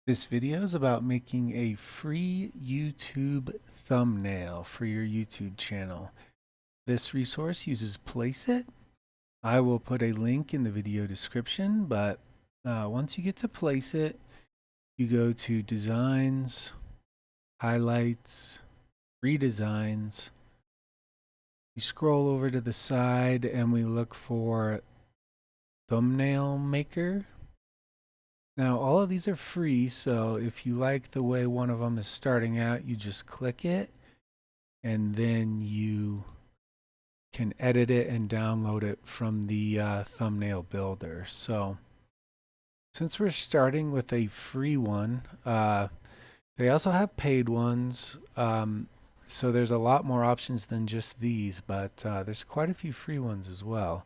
This video is about making a free YouTube thumbnail for your YouTube channel. This resource uses Placeit. I will put a link in the video description, but once you get to Placeit, you go to Designs, Highlights, Redesigns. You scroll over to the side and we look for Thumbnail Maker. Now, all of these are free, so if you like the way one of them is starting out, you just click it, and then you can edit it and download it from the thumbnail builder. So, since we're starting with a free one, they also have paid ones, so there's a lot more options than just these, but there's quite a few free ones as well.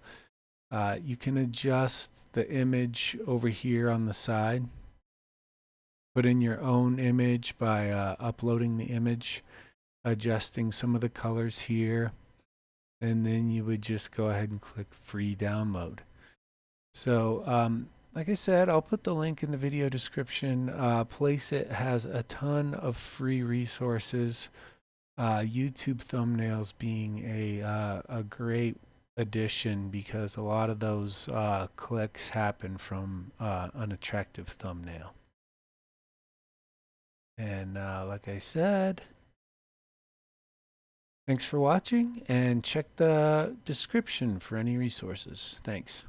You can adjust the image over here on the side. Put in your own image by uploading the image, adjusting some of the colors here, and then you would just go ahead and click free download. So like I said, I'll put the link in the video description. Placeit has a ton of free resources, YouTube thumbnails being a great addition because a lot of those clicks happen from an attractive thumbnail. And like I said, thanks for watching and check the description for any resources. Thanks.